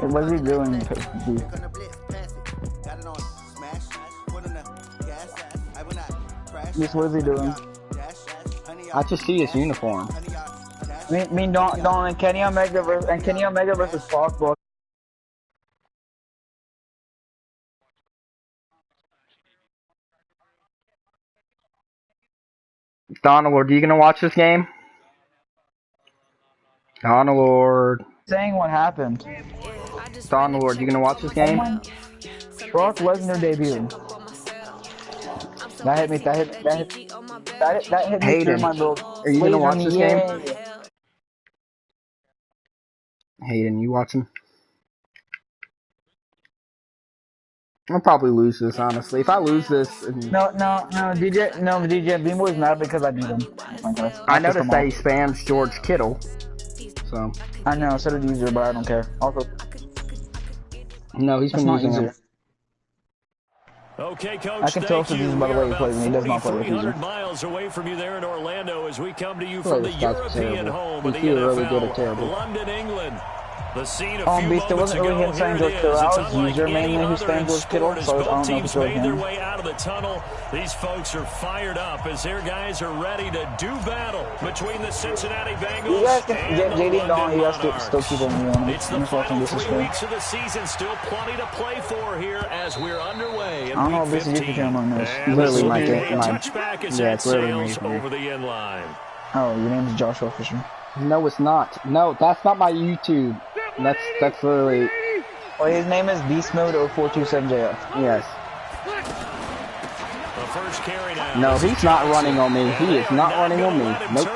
Hey, what's he doing? Yes, what is he doing? I just see his uniform. I mean, Don and Kenny Omega versus Fox. Donald, are you gonna watch this game? Donald. Saying what happened. Donald, are you gonna watch this game? Brock Lesnar debuted. That hit me. That hit me through Hayden, my build. are you gonna watch this game? Hayden, you watching? I'll probably lose this, honestly. If I lose this... No, DJ B-Boy's mad because I beat him. I noticed that he spams George Kittle. So. I know, so did user, but I don't care. Also, no, he's been using him. Okay, Coach, I can tell if he's by the way he plays, and he does not play with user. Miles away from you there in Orlando as we come to you from the European home of the NFL, London, England. The scene a few Beast, it wasn't really him saying George Kittle. I was user mainly who spammed George Kittle, so I don't know if it's really him. Out of the tunnel. These folks are fired up as their guys are ready to do battle between the Cincinnati Bengals. You guys can JD and Don, you guys can still keep on me on. It's the final 3 weeks of the season, still plenty to play for here as we're underway. I don't know if this is your camera on this. Literally my touchback is at Sales over the end line. Oh, your name is Joshua Fisher. No, it's not. No, that's not my YouTube. That's literally. Well, his name is Beast Mode 0427JF. Yes. No, he's not running on me. He is not running on me. Nope.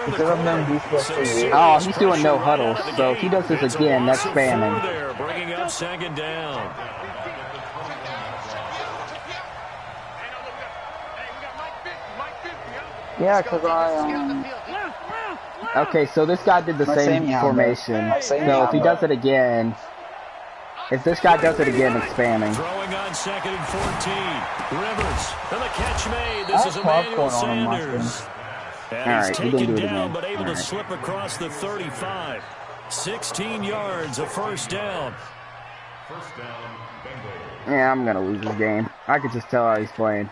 Oh, he's doing no huddle. So if he does this again, that's spamming. Bringing up second down. Yeah, because I Okay, so this guy did the same formation. So if he does it again, if this guy does it again, it's spamming. Throwing on second and 14. Rivers, and the catch made. This is Emmanuel Sanders. And he's taken down, but able to slip across the 35. 16 yards, a first down. Yeah, I'm gonna lose this game. I could just tell how he's playing.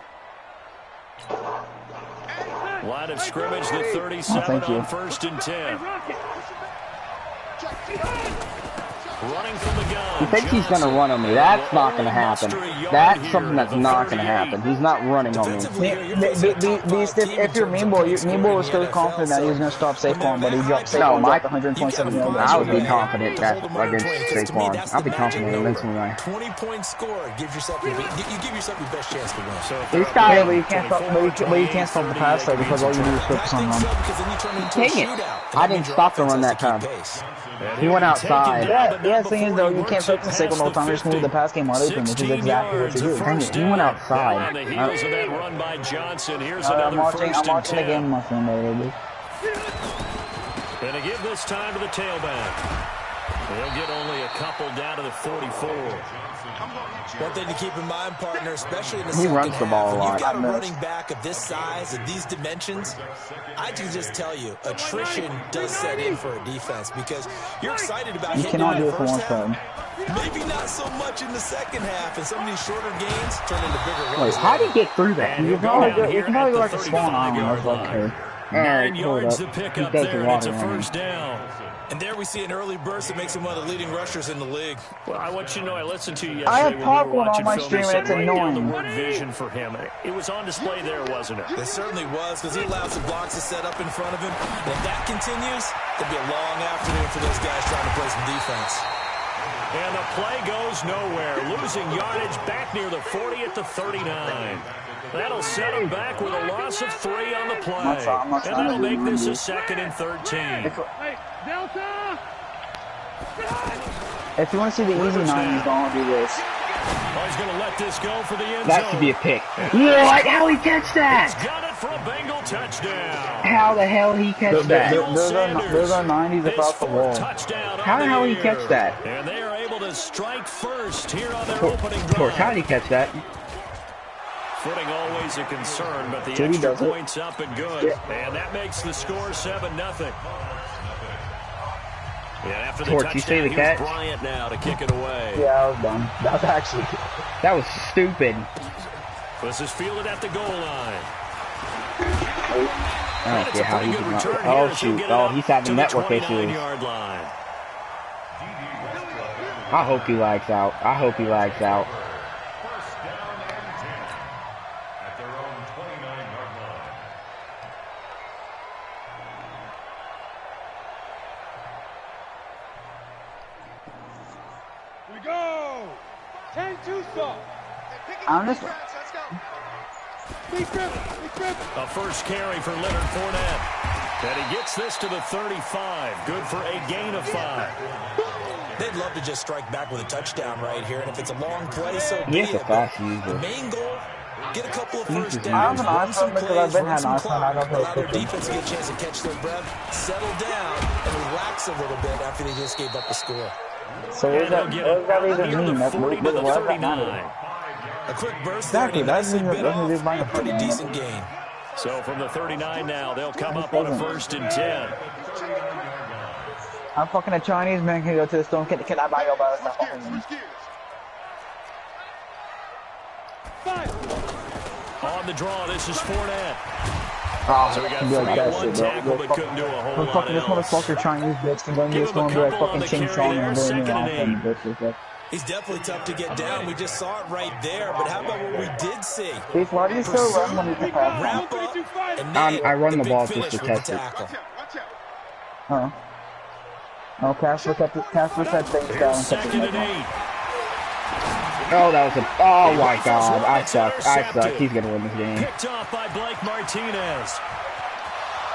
Line of scrimmage, the 37 on first and 10. Running from the gun. He thinks he's going to run on me. That's not going to happen. That's something that's not going to happen. He's not running on me. If you're Mean Boy was still confident that he was going to stop Saquon, but he dropped Saquon back 127 yards. I would be confident that against Saquon. I'll be confident against him. 20-point score gives yourself you give yourself your best chance to win. This guy, but you can't stop the pass though because all you do is focus on run. Dang it! I didn't stop the run that time. He went outside. Yeah, the thing is though, you can't focus on Saquon all the time. You just move the pass game wide open, which is exactly what you do. Dang it! He went outside. I'm watching the game, my friend. And to give this time to the tailback. They'll get only a couple down to the 44. One thing to keep in mind, partner, especially in the second half, he runs the ball a lot. You've got a running back of this size and these dimensions. I can just tell you, attrition does set in for a defense because you're excited about you hitting cannot in do the it for first one half. Maybe not so much in the second half, and some of these shorter gains turn into bigger runs. Wait, how did he get through that? You can probably go like a Swan Island. Okay. 9 yards to pick up there, and it's a first down. And there we see an early burst that makes him one of the leading rushers in the league. Well, I want you to know I listened to you yesterday. I have popcorn on my stream and it's annoying. The word vision for him. It was on display there, wasn't it? It certainly was because he allowed some blocks to set up in front of him. And if that continues, it'll be a long afternoon for those guys trying to play some defense. And the play goes nowhere. Losing yardage back near the 40 at the 39. That'll set him back with a loss of 3 on the play. And that'll make this a 2nd and 13. If you want to see the easy 90s, don't do this. Oh, he's going to let this go for the end zone. That should be a pick. What? How he catch that? He's got it for a Bengal touchdown. How the hell he catch that? Those are 90s about the wall. How the hell he catch that? And they are able to strike first here on their opening drive. How did he catch that? Footing always a concern, but the extra point's up and good. Yeah. And that makes the score 7-0. Yeah, after the Torch, you see the catch? Bryant now to kick it away. Yeah, I was done. That was actually... That was stupid. This is fielded at the goal line. I don't care how he did not. Oh, shoot. Oh, he's having network issues. I hope he lags out. I hope he lags out. We go! 10-2 stop. I'm just... A first carry for Leonard Fournette. And he gets this to the 35. Good for a gain of 5. They'd love to just strike back with a touchdown right here. And if it's a long play, so be He's a it. fast The user. main goal, get a couple of first I downs, have an run some iPhone because plays, I've been run had some an iPhone. I clock, don't allow their play defense to get a chance to catch their breath, settle down, and relax a little bit after they just gave up the score. So what does that even mean? That's what does that matter? A quick burst Exactly, there, and that's he nicely bit nothing to do with off my a pretty opinion. decent gain. So from the 39 now, they'll come up on a 1st and 10. I'm fucking a Chinese man can go to the store. Can I buy your bus? On the draw, this is Fournette. Oh, So we got be like that 3-1 shit, tackle, bro. but couldn't do a whole lot Fucking this else. motherfucker Chinese bitch can go into Give this him store a and be like couple on fucking the ching carry chong there, and doing 2nd and 8. it. He's definitely tough to get down. We just saw it right there. But how about what we did see? Beef, why do you still run when you can pass? Wrap up and nail I run the big ball finish just to with the test it. tackle. Oh. Oh, Casper said things down and kept it 2nd like and that. 8. Oh, that was a... Oh, my God. I suck. He's going to win this game. Picked off by Blake Martinez.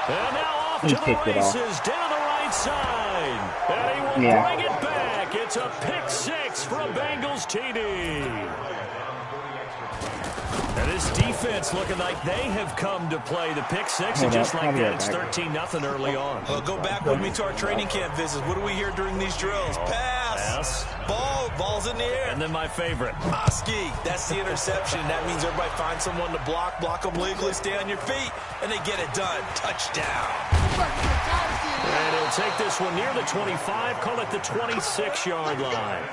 And now off He to the kicked it off. races down the right side. And he will bring it back. It's a pick 6 for a Bengals TD. And this defense looking like they have come to play the pick 6. And just like that, it's 13-0 early on. Well, go back with me to our training camp visits. What do we hear during these drills? Pass. Ball's in the air. And then my favorite. Ski. That's the interception. That means everybody finds someone to block them legally, stay on your feet, and they get it done. Touchdown. And he'll take this one near the 25, call it the 26-yard line.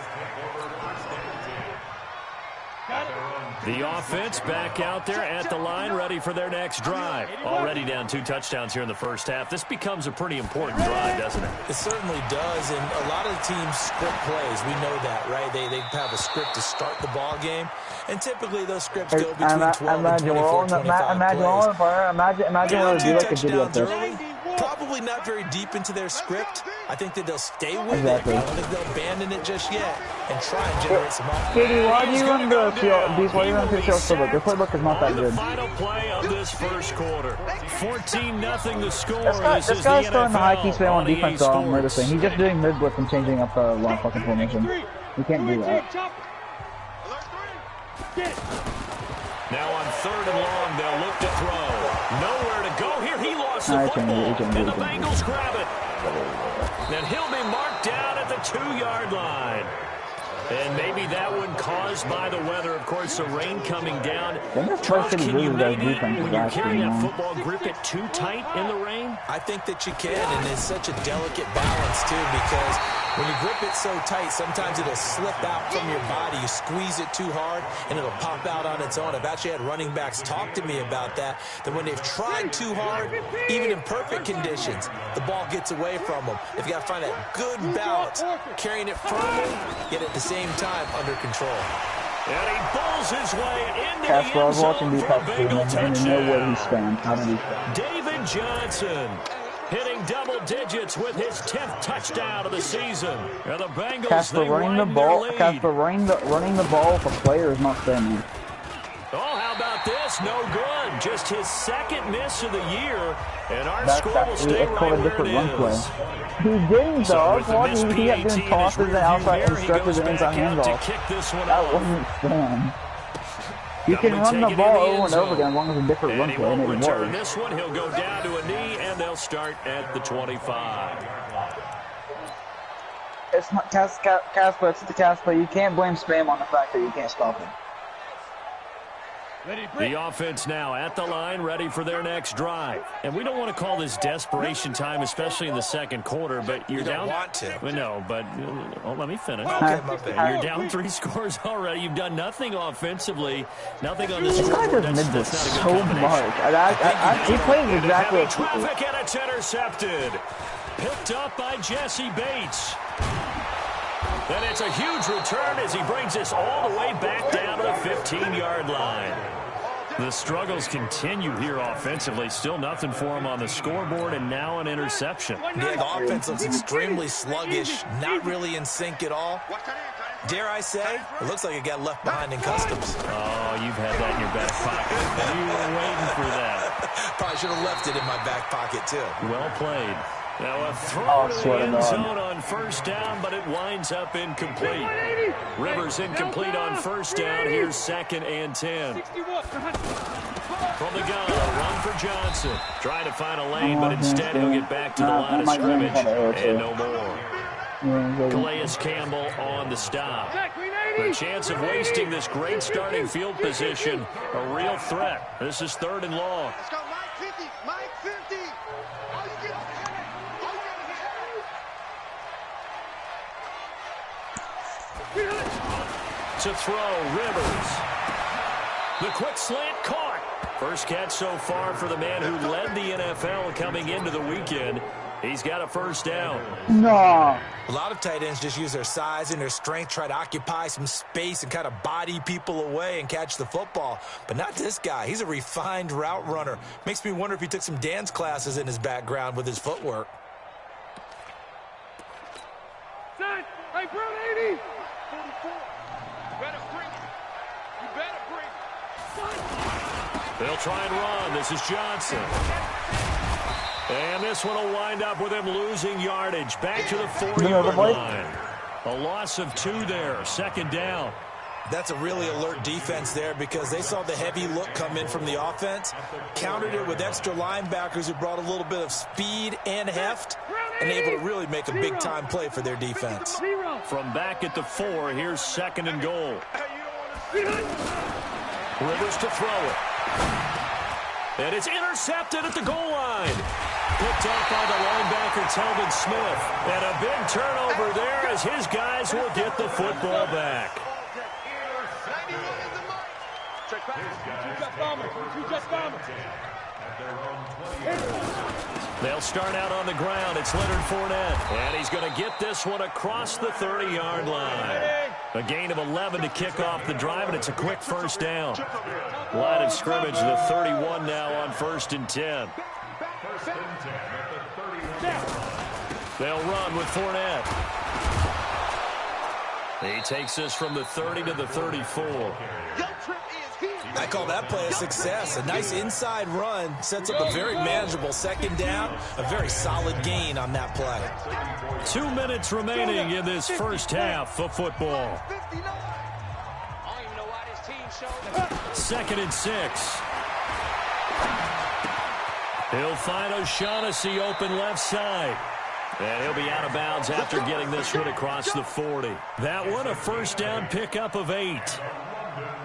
The offense back out there at the line, ready for their next drive. Already down 2 touchdowns here in the first half. This becomes a pretty important drive, doesn't it? It certainly does, and a lot of the teams script plays. We know that, right? They have a script to start the ball game, and typically those scripts go between 12 and 24, 25 plays. Imagine what it would be like a video of this. Probably not very deep into their script. I think that they'll stay with Exactly. it. I don't think they'll abandon it just yet and try and generate some offense. Katie, why do you run the field? These why do you run the field playbook? The playbook is not that On the good. final play of this first quarter. 14-0 the score. This guy's throwing the high key spam on defense though. I'm noticing. He's just doing mid blitz and changing up the long fucking formation. You can't do that. Now on 3rd and long, they'll look to throw. Nowhere to go here. He lost the football. And the Bengals grab it. And he'll be marked down at the 2-yard line. And maybe that one caused by the weather. Of course, the rain coming down. Charles, can you maybe, when you're carrying that football, grip it too tight in the rain? I think that you can, and it's such a delicate balance, too, because when you grip it so tight, sometimes it'll slip out from your body. You squeeze it too hard, and it'll pop out on its own. I've actually had running backs talk to me about that when they've tried too hard, even in perfect conditions, the ball gets away from them. They've got to find that good balance, carrying it firmly, yet at the same time under control. And he bowls his way into Casper, the I end was watching zone these for a guys Bengal and I know where he touchdown. spans. How did he spam? David Johnson hitting double digits with his 10th touchdown of the season. And the Bengals, Casper they running the widen their ball. lead. Casper running the ball with a player is not spamming. Oh, how about this? No good. Just his 2nd miss of the year. And our score will It's stay called right a where different it run play. is. He didn't, So dog. with the What? missed He kept doing PAT in tosses his and rearview outside mirror, and he stretches goes and inside back out to handoff. kick this one That off. wasn't spam. You Now can we run take the it in ball the over end and over zone. again as long as it's a different And run he play. won't And it return works. this one. He'll go down to a knee, and they'll start at the 25. It's not Casper. It's the Casper. You can't blame spam on the fact that you can't stop him. The offense now at the line, ready for their next drive. And we don't want to call this desperation time, especially in the second quarter, but you're down. Want to. No, but let me finish. Okay, You're down 3 scores already. You've done nothing offensively, nothing on the This guy scoreboard. just mid this not a good so combination. much. He plays exactly Heavy what traffic, and it's intercepted. Picked up by Jesse Bates. And it's a huge return as he brings us all the way back down to the 15-yard line. The struggles continue here offensively. Still nothing for him on the scoreboard, and now an interception. Yeah, the offense looks extremely sluggish, not really in sync at all. Dare I say, it looks like it got left behind in customs. Oh, you've had that in your back pocket. You were waiting for that. Probably should have left it in my back pocket, too. Well played. Now a throw to the end zone on first down, but it winds up incomplete. Rivers incomplete on first down. Here's 2nd and 10. From the gun, a run for Johnson. Trying to find a lane, but instead he'll get back to the line of scrimmage. And no more. Calais Campbell on the stop. The chance of wasting this great starting field position, a real threat. This is 3rd and long. Let's go, Mike 50. Mike 50. All you get. To throw, Rivers. The quick slant caught. First catch so far for the man who led the NFL coming into the weekend. He's got a first down. No. A lot of tight ends just use their size and their strength, try to occupy some space and kind of body people away and catch the football. But not this guy. He's a refined route runner. Makes me wonder if he took some dance classes in his background with his footwork. Set. Hey, Brown 80. 44. You better bring it. You better bring it. They'll try and run. This is Johnson. And this one will wind up with him losing yardage. Back to the 40-yard line. A loss of 2 there. 2nd down. That's a really alert defense there because they saw the heavy look come in from the offense, countered it with extra linebackers who brought a little bit of speed and heft, and able to really make a big-time play for their defense. From back at the 4, here's 2nd and goal. Rivers to throw it. And it's intercepted at the goal line. Picked up by the linebacker, Telvin Smith. And a big turnover there as his guys will get the football back. They'll start out on the ground. It's Leonard Fournette. And he's going to get this one across the 30-yard line. A gain of 11 to kick off the drive, and it's a quick first down. Line of scrimmage, the 31 now on 1st and 10. They'll run with Fournette. He takes this from the 30 to the 34. I call that play a success. A nice inside run sets up a very manageable 2nd down. A very solid gain on that play. 2 minutes remaining in this first half of football. 2nd and 6. He'll find O'Shaughnessy open left side. And he'll be out of bounds after getting this one across the 40. That one a first down pickup of 8.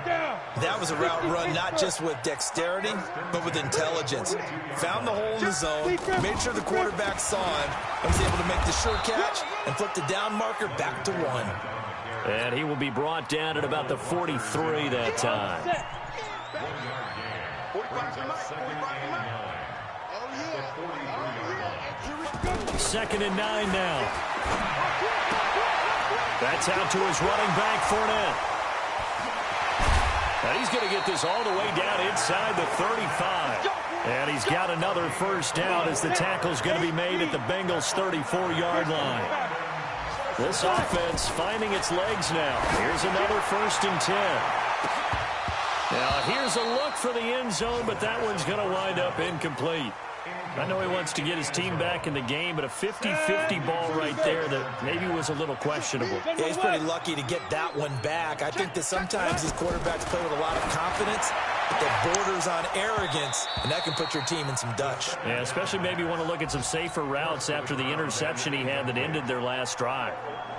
That was a route run not just with dexterity, but with intelligence. Found the hole in the zone, made sure the quarterback saw him, and was able to make the sure catch and flip the down marker back to 1. And he will be brought down at about the 43 that time. 2nd and 9 now. That's out to his running back, Fournette. And he's going to get this all the way down inside the 35. And he's got another first down as the tackle's going to be made at the Bengals' 34-yard line. This offense finding its legs now. Here's another 1st and 10. Now, here's a look for the end zone, but that one's going to wind up incomplete. I know he wants to get his team back in the game, but a 50-50 ball right there that maybe was a little questionable. Yeah, he's pretty lucky to get that one back. I think that sometimes these quarterbacks play with a lot of confidence, but that borders on arrogance, and that can put your team in some Dutch. Yeah, especially maybe want to look at some safer routes after the interception he had that ended their last drive.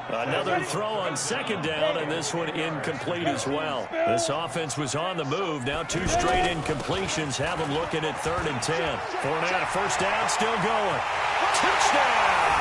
Another throw on second down, and this one incomplete as well. This offense was on the move. Now 2 straight incompletions have them looking at 3rd and 10. Fournette, first down, still going. Touchdown!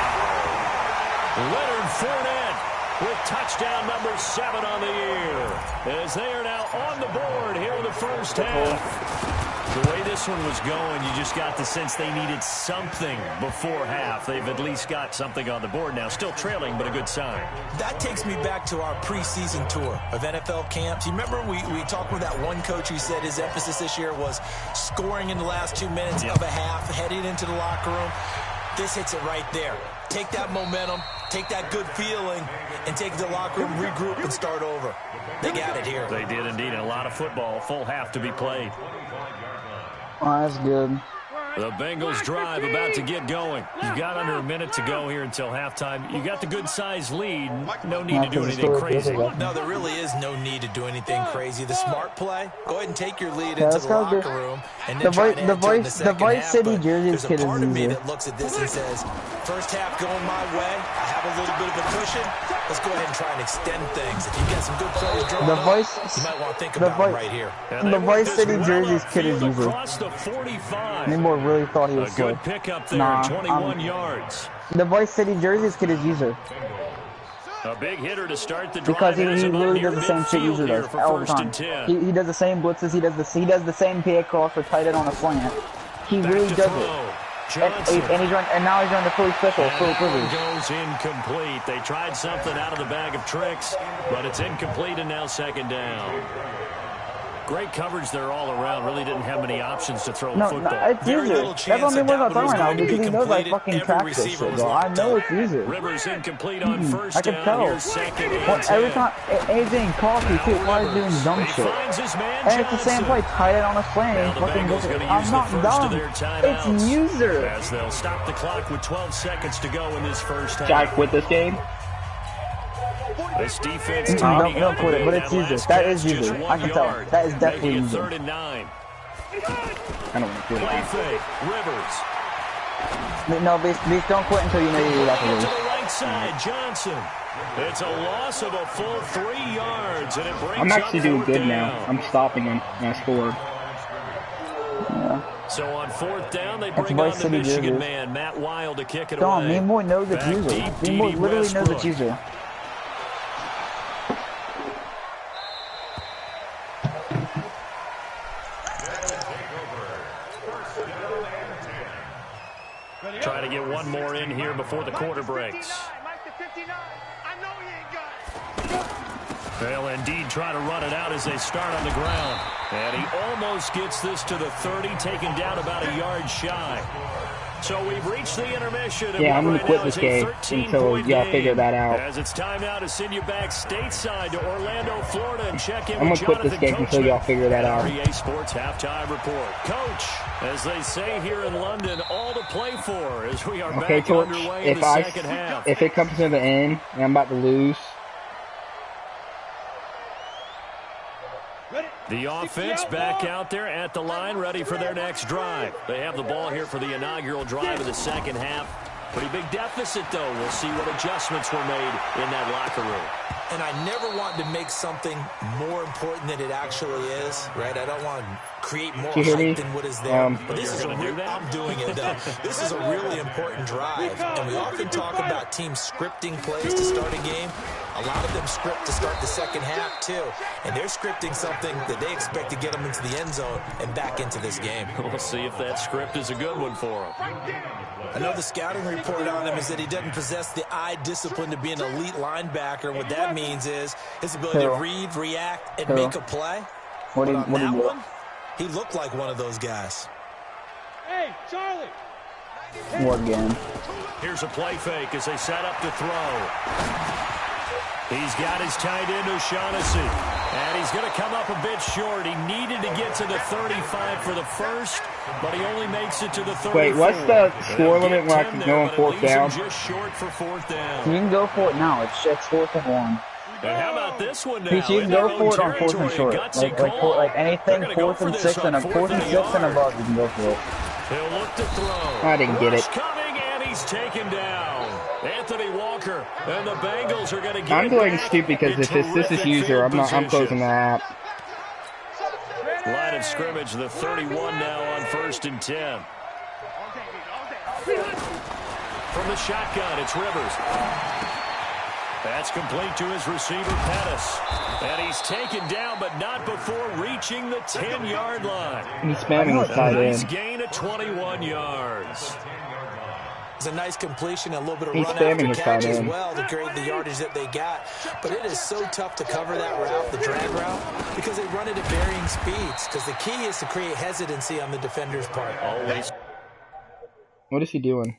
Leonard Fournette with touchdown number 7 on the year, as they are now on the board here in the first half. The way this one was going, you just got the sense they needed something before half. They've at least got something on the board now. Still trailing, but a good sign. That takes me back to our preseason tour of NFL camps. You remember we talked with that one coach who said his emphasis this year was scoring in the last 2 minutes of a half, heading into the locker room. This hits it right there. Take that momentum, take that good feeling, and take it to the locker room, regroup, and start over. They got it here. They did indeed. A lot of football, full half to be played. Oh, that's good. The Bengals drive about to get going. You've got under a minute to go here until halftime. You got the good-sized lead. No need to do anything crazy. No, there really is no need to do anything crazy. The smart play, go ahead and take your lead into the locker room, and then try to add to it in the second half. City Jersey's there's a part of me that looks at this and says, first half going my way, I have a little bit of a cushion. Let's go ahead and try and extend things. If you get some good plays drawn up, you might want to think about it right here. The Vice City Jersey's kid is easy. Nimble really thought he was slow. Good pickup there, 21 yards. The Vice City Jersey's kid is user. A big hitter to start the drive. Because he really does the same shit user does all the time. He does the same blitzes. He does the same pay across for tight end on a slant. He really does it. And now he's running the Philly special. Philly privilege. Goes incomplete. They tried something out of the bag of tricks, but it's incomplete and now second down. Great coverage there all around. Really didn't have many options to throw the football. No, it's easier. That's what I'm talking right now because he knows I fucking practice this shit, bro. I know it's easier. Rivers incomplete on first I can tell. Every time, anything coffee too, why is doing dumb shit? And it's the same play, tight end on a slant. I'm not dumb. It's user. As they'll stop the clock with 12 seconds to go in this first half. Should I quit this game? This defense don't quit it, but it's user. That is user. I can tell. That is definitely user. 3rd and 9. I don't want to quit Play it. fake. Rivers. No, please don't quit until you know you're about to To lose. the right side, Johnson. It's a loss of a full 3 yards, and it brings I'm actually up doing 4th good down. now. I'm stopping him, and I scored. Yeah. So on 4th down, they bring Vice on the City Michigan Jersey. man, Matt Wild, to kick it Don, away. Mean Boy knows it's Back user. deep, Mean Boy D.D. literally knows Westbrook. it's user. Try to get one more in here before the quarter breaks. They'll indeed try to run it out as they start on the ground. And he almost gets this to the 30, taken down about a yard shy. So we've reached the intermission. And Yeah, I'm going to quit now this is a game 13-point until y'all game. figure that out. As it's time now to send you back stateside to Orlando, Florida, and check in I'm with going to quit this Jonathan game until Coachman y'all figure that at out. REA Sports Halftime Report. Coach, as they say here in London, all to play for as we are Okay, back Torch, underway in the second half. if it comes to the end and I'm about to lose, The offense back out there at the line, ready for their next drive. They have the ball here for the inaugural drive of the second half. Pretty big deficit, though. We'll see what adjustments were made in that locker room. And I never want to make something more important than it actually is, right? I don't want to create more hype than what is there. But this is I'm doing it. This is a really important drive. And we often talk about teams scripting plays to start a game. A lot of them script to start the second half, too. And they're scripting something that they expect to get them into the end zone and back into this game. We'll see if that script is a good one for them. I know the scouting report on him is that he doesn't possess the eye discipline to be an elite linebacker. What that means is his ability to read, react, and make a play. What But on do that you do? one, he looked like one of those guys. Hey, Charlie. What game? Here's a play fake as they set up to throw. He's got his tight end, O'Shaughnessy. And he's going to come up a bit short. He needed to get to the 35 for the first, but he only makes it to the 34. Wait, what's the score limit when I can go on fourth down? Just short for 4th down. You can go for it now. It's 4th and 1. And how about this one now? You can go for it on 4th and short. Like anything 4th and 6 and 4th and 6 and above, you can go for it. He'll look to throw. I didn't get it. Rush coming, and he's taken down. Anthony Walker, and the Bengals are going to get I'm going stupid because if this is user, I'm closing the app. Line of scrimmage, the 31 now on 1st and 10. From the shotgun, it's Rivers. That's complete to his receiver, Pettis. And he's taken down, but not before reaching the 10-yard line. He's spamming his tight end. Nice gain of 21 yards. It's a nice completion, a little bit of run after catch as well to create the yardage that they got. But it is so tough to cover that route, the drag route, because they run it at varying speeds. Because the key is to create hesitancy on the defender's part. Always. What is he doing?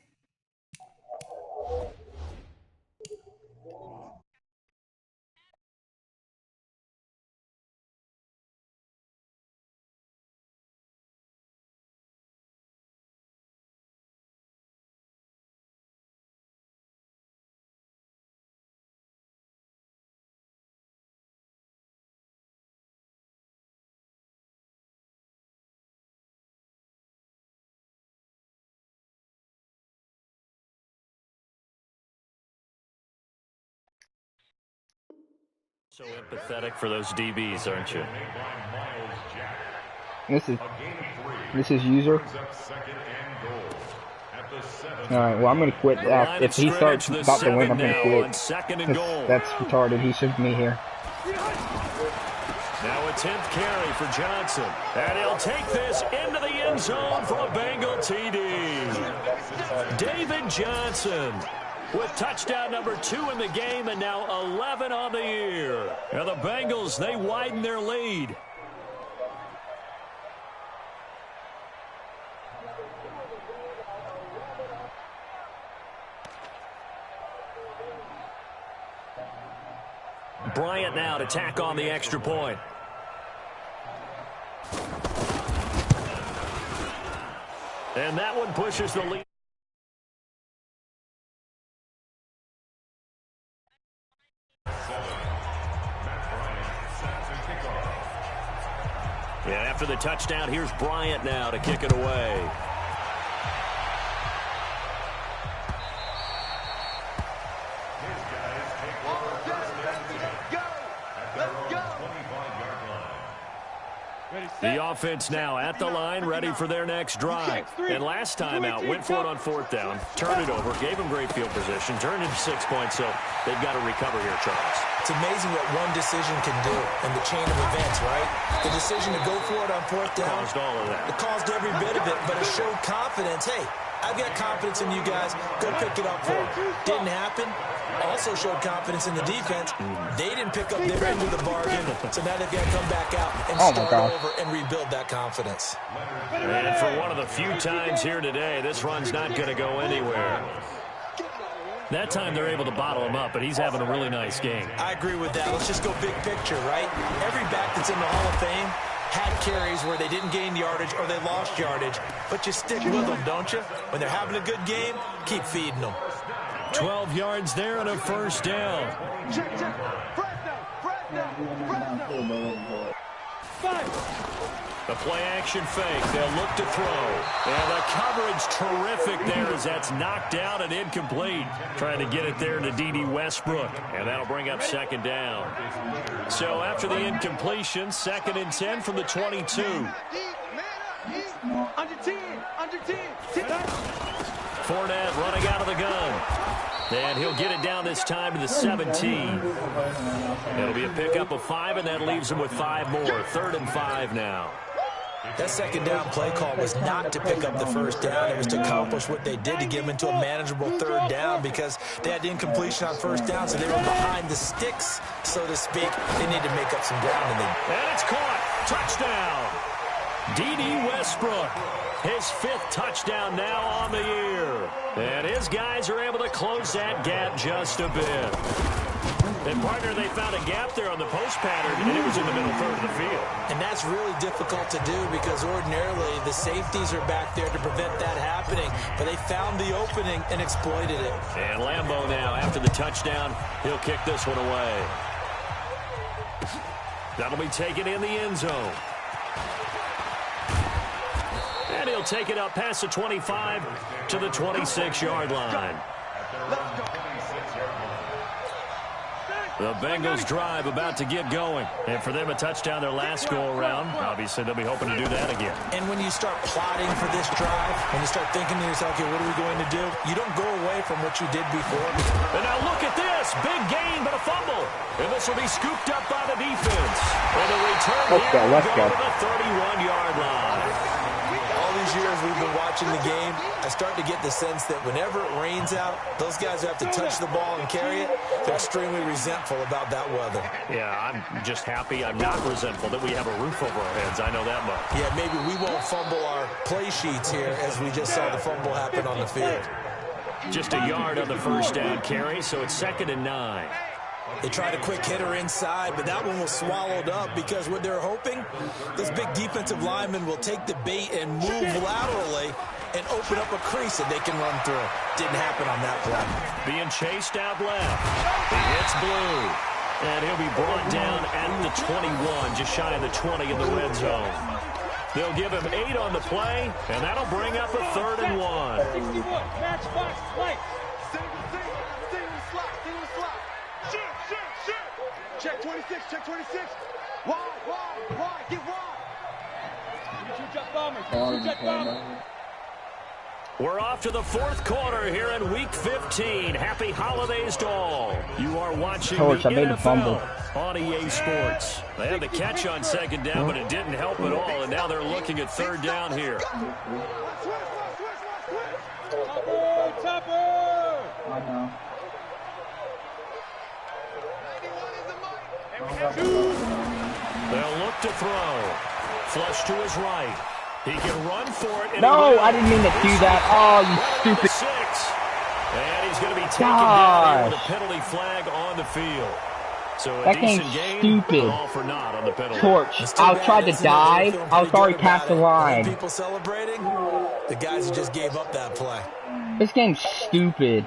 So empathetic for those DBs, aren't you? This is user. Alright, well I'm gonna quit. If he starts about to win, I'm gonna quit. That's retarded. He shouldn't be here. Now a 10th carry for Johnson. And he'll take this into the end zone for a Bengal TD. David Johnson with touchdown number 2 in the game and now 11 on the year. And the Bengals, they widen their lead. Bryant now to tack on the extra point. And that one pushes the lead. And after the touchdown, here's Bryant now to kick it away. The offense now at the line, ready for their next drive. And last time out, went for it on 4th down, turned it over, gave them great field position, turned into 6 points, so they've got to recover here, Charles. It's amazing what one decision can do in the chain of events, right? The decision to go for it on 4th down. Caused all of that. It caused every bit of it, but it showed confidence. Hey, I've got confidence in you guys. Go pick it up for them. Didn't happen. Also showed confidence in the defense. They didn't pick up their end of the bargain, so now they've got to come back out and start over and rebuild that confidence. And for one of the few times here today, this run's not going to go anywhere. That time they're able to bottle him up, but he's having a really nice game. I agree with that. Let's just go big picture, right? Every back that's in the Hall of Fame had carries where they didn't gain yardage or they lost yardage, but you stick with them, don't you? When they're having a good game, keep feeding them. 12 yards there and a 1st down. The play action fake. They'll look to throw. And the coverage terrific there as that's knocked out and incomplete. Trying to get it there to D.D. Westbrook. And that'll bring up 2nd down. So after the incompletion, 2nd and 10 from the 22. Under 10. Fournette running out of the gun. And he'll get it down this time to the 17. It'll be a pickup of 5, and that leaves him with 5 more. 3rd and 5 now. That 2nd down play call was not to pick up the 1st down. It was to accomplish what they did to get them into a manageable 3rd down because they had incompletion on 1st down, so they were behind the sticks, so to speak. They need to make up some ground. And it's caught. Touchdown. D.D. Westbrook. His 5th touchdown now on the year. And his guys are able to close that gap just a bit. And, partner, they found a gap there on the post pattern, and it was in the middle 3rd of the field. And that's really difficult to do because ordinarily the safeties are back there to prevent that happening. But they found the opening and exploited it. And Lambeau now, after the touchdown, he'll kick this one away. That'll be taken in the end zone. And he'll take it up past the 25 to the 26-yard line. The Bengals drive about to get going. And for them, a touchdown their last go-around. Obviously, they'll be hoping to do that again. And when you start plotting for this drive, when you start thinking to yourself, okay, what are we going to do? You don't go away from what you did before. And now look at this. Big gain, but a fumble. And this will be scooped up by the defense. And the return Let's go. to the 31-yard line. All these years we've been watching the game, I start to get the sense that whenever it rains out, those guys who have to touch the ball and carry it, they're extremely resentful about that weather. Yeah, I'm just happy. I'm not resentful that we have a roof over our heads. I know that much. Yeah, maybe we won't fumble our play sheets here as we just saw the fumble happen on the field. Just a yard on the first down carry, so it's 2nd and 9. They tried a quick hitter inside, but that one was swallowed up because what they're hoping, those big defensive linemen will take the bait and move laterally and open up a crease that they can run through. Didn't happen on that play. Being chased out left. He hits blue. And he'll be brought down at the 21, just shy of the 20 in the red zone. They'll give him 8 on the play, and that'll bring up a 3rd and 1. 61, match box, play. Single slot. Shoot. Check 26, Wide, get wide. Two-check bomber. We're off to the 4th quarter here in Week 15. Happy holidays to all. You are watching the NFL on EA Sports. They had the catch on 2nd down, but it didn't help at all, and now they're looking at 3rd down here. Topper. They'll look to throw. Flush to his right. He can run for it. No, I didn't mean to do that. Oh, you stupid. 6. And he's going to be taken down here with a penalty flag on the field. So that game's stupid. All for naught on the penalty. Torch. I was trying to dive. I was already past the line. People celebrating, the guys who just gave up that play. This game's stupid.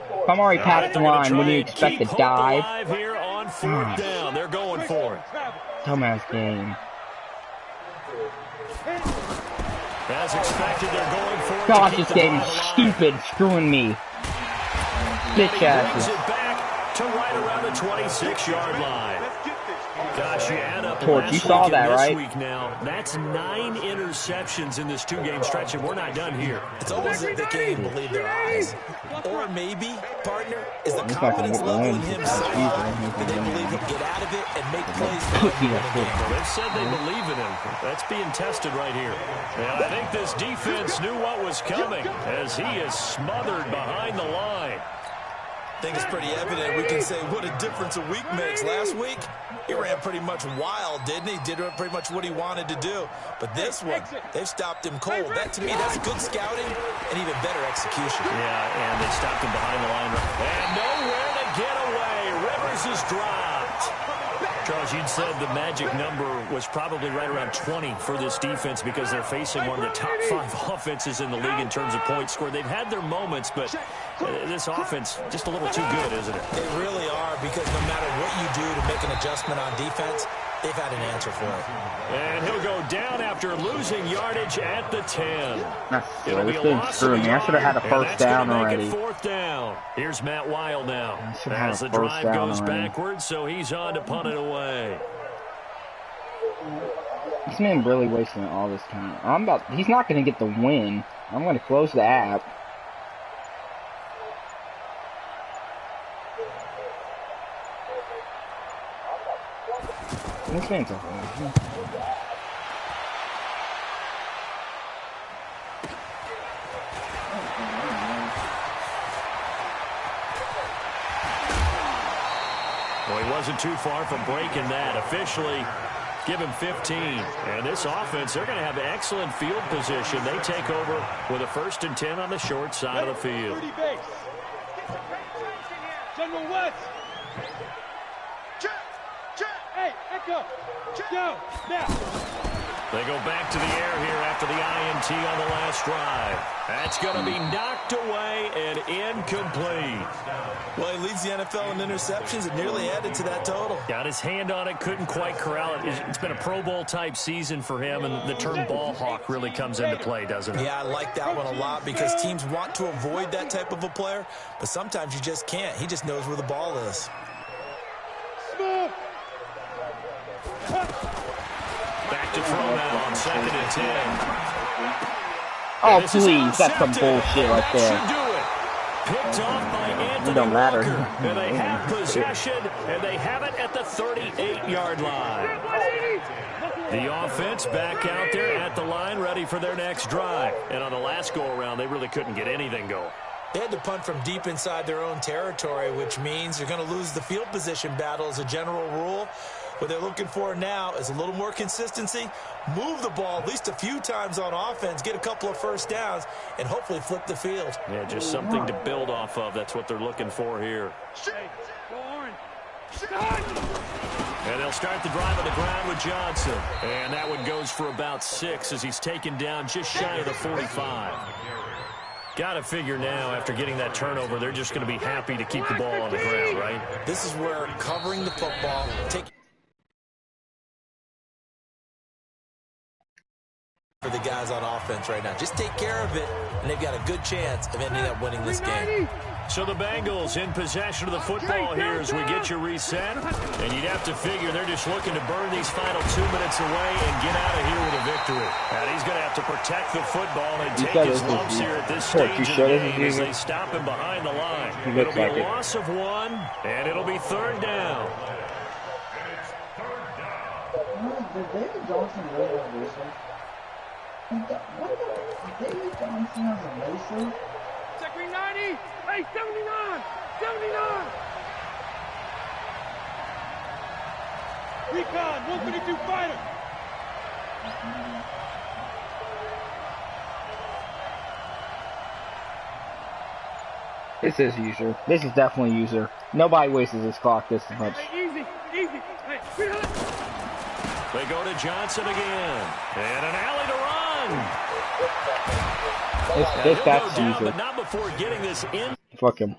If I'm already past the line, when do you expect to dive? Here on 4th down. They're going for it. Dumbass game. As expected, they're going for it. God, this game is stupid. Screwing me. Bitch asses. It back to right around the 26-yard line. Gosh, you add up Torch, you saw that, right? Week now, that's 9 interceptions in this 2-game stretch, and we're not done here. It's almost like they can't even believe their eyes. Or maybe, partner, is the confidence level in him so high that they believe he'll get out of it and make plays. They've said they believe in him. That's being tested right here. And I think this defense knew what was coming as he is smothered behind the line. I think it's pretty evident. We can say what a difference a week makes. Last week, he ran pretty much wild, didn't he? Did pretty much what he wanted to do. But this one, they've stopped him cold. That, to me, that's good scouting and even better execution. Yeah, and they stopped him behind the line. And nowhere to get away. Rivers is dropped. Charles, you'd said the magic number was probably right around 20 for this defense because they're facing one of the top 5 offenses in the league in terms of points scored. They've had their moments, but this offense just a little too good, isn't it? They really are, because no matter what you do to make an adjustment on defense, they've had an answer for it. And he'll go down after losing yardage at the 10. This game's screwing me. I should have had a first down already. 4th down. Here's Matt Weil now. As the drive goes backwards, so he's on to punt it away. This man really wasting all this time. He's not going to get the win. I'm going to close the app. This man's okay. Well, he wasn't too far from breaking that. Officially, give him 15. And this offense, they're going to have excellent field position. They take over with a 1st and 10 on the short side of the field. General West. Hey, Echo. Go. Now. They go back to the air here after the INT on the last drive. That's going to be knocked away and incomplete. Well, he leads the NFL in interceptions and nearly added to that total. Got his hand on it, couldn't quite corral it. It's been a Pro Bowl type season for him, and the term ball hawk really comes into play, doesn't it? Yeah, I like that one a lot because teams want to avoid that type of a player, but sometimes you just can't. He just knows where the ball is. Back to throw now on 2nd and 10. Oh, please. That's some bullshit right there. Picked off by Anthony It don't matter. Walker. And they have possession, and they have it at the 38-yard line. The offense back out there at the line, ready for their next drive. And on the last go-around, they really couldn't get anything going. They had to punt from deep inside their own territory, which means you're going to lose the field position battle as a general rule. What they're looking for now is a little more consistency, move the ball at least a few times on offense, get a couple of first downs, and hopefully flip the field. Yeah, just something to build off of. That's what they're looking for here. And they'll start the drive on the ground with Johnson. And that one goes for about 6 as he's taken down just shy of the 45. Got to figure now, after getting that turnover, they're just going to be happy to keep the ball on the ground, right? This is where covering the football, for the guys on offense right now. Just take care of it, and they've got a good chance of ending up winning this game. So the Bengals in possession of the football here as we get you reset. And you'd have to figure they're just looking to burn these final 2 minutes away and get out of here with a victory. And he's going to have to protect the football and take his lumps here at this stage of the game as they stop him behind the line. It'll be a loss of 1, and it'll be 3rd down. Did David Johnson really have racing? David Johnson has a racing? Second 90! Hey, 79! 79! Recon, 152 fighter! This is user. This is definitely user. Nobody wastes his clock this much. Hey, easy, easy. Hey, they go to Johnson again. And an alley to run. That's Down, user. but not before getting this in. Fuck him.